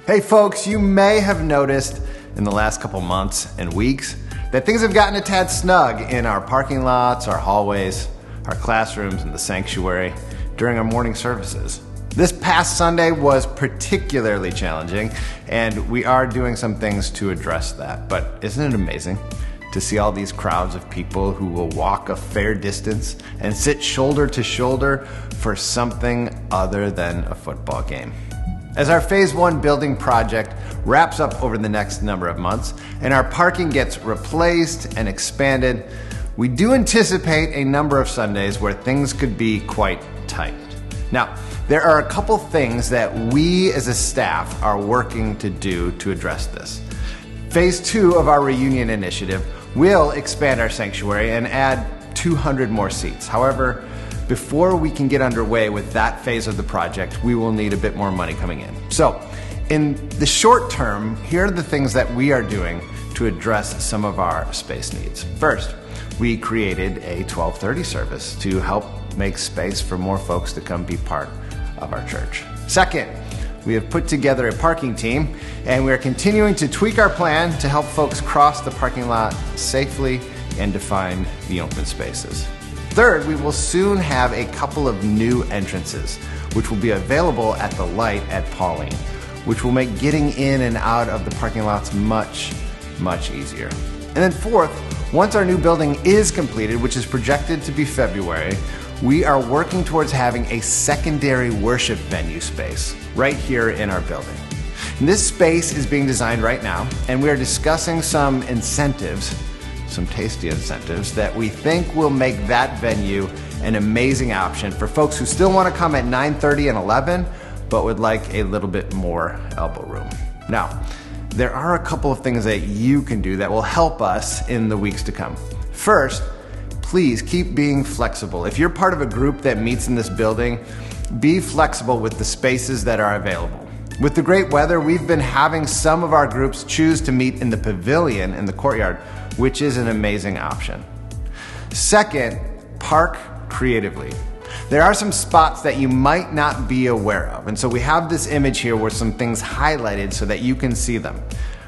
Hey folks, you may have noticed in the last couple months and weeks that things have gotten a tad snug in our parking lots, our hallways, our classrooms, and the sanctuary during our morning services. This past Sunday was particularly challenging, and we are doing some things to address that. But isn't it amazing to see all these crowds of people who will walk a fair distance and sit shoulder to shoulder for something other than a football game? As our Phase 1 building project wraps up over the next number of months and our parking gets replaced and expanded, we do anticipate a number of Sundays where things could be quite tight. Now, there are a couple things that we as a staff are working to do to address this. Phase 2 of our reunion initiative will expand our sanctuary and add 200 more seats. However, before we can get underway with that phase of the project, we will need a bit more money coming in. So, in the short term, here are the things that we are doing to address some of our space needs. First, we created a 12:30 service to help make space for more folks to come be part of our church. Second, we have put together a parking team, and we are continuing to tweak our plan to help folks cross the parking lot safely and to find the open spaces. Third, we will soon have a couple of new entrances, which will be available at the light at Pauline, which will make getting in and out of the parking lots much, much easier. And then fourth, once our new building is completed, which is projected to be February, we are working towards having a secondary worship venue space right here in our building. And this space is being designed right now, and we are discussing some incentives, some tasty incentives that we think will make that venue an amazing option for folks who still want to come at 9:30 and 11, but would like a little bit more elbow room. Now, there are a couple of things that you can do that will help us in the weeks to come. First, please keep being flexible. If you're part of a group that meets in this building, be flexible with the spaces that are available. With the great weather, we've been having some of our groups choose to meet in the pavilion in the courtyard, which is an amazing option. Second, park creatively. There are some spots that you might not be aware of, and so we have this image here with some things highlighted so that you can see them.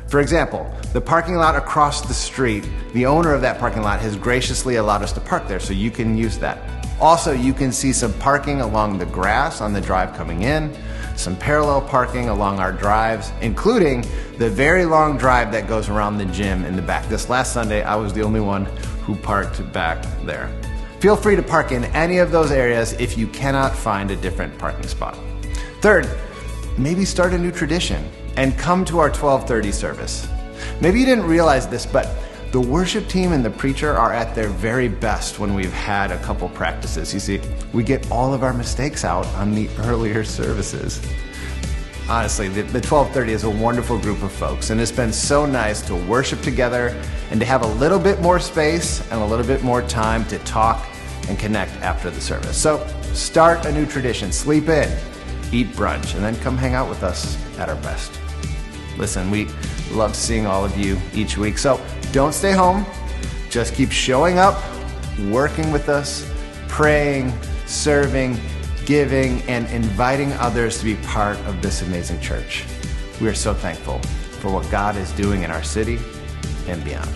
For example, the parking lot across the street, the owner of that parking lot has graciously allowed us to park there, so you can use that. Also, you can see some parking along the grass on the drive coming in, some parallel parking along our drives, including the very long drive that goes around the gym in the back. This last Sunday, I was the only one who parked back there. Feel free to park in any of those areas if you cannot find a different parking spot. Third, maybe start a new tradition and come to our 12:30 service. Maybe you didn't realize this, but the worship team and the preacher are at their very best when we've had a couple practices. You see, we get all of our mistakes out on the earlier services. Honestly, the 12:30 is a wonderful group of folks, and it's been so nice to worship together and to have a little bit more space and a little bit more time to talk and connect after the service. So start a new tradition, sleep in, eat brunch, and then come hang out with us at our best. Listen, we love seeing all of you each week, so don't stay home. Just keep showing up, working with us, praying, serving, giving, and inviting others to be part of this amazing church. We are so thankful for what God is doing in our city and beyond.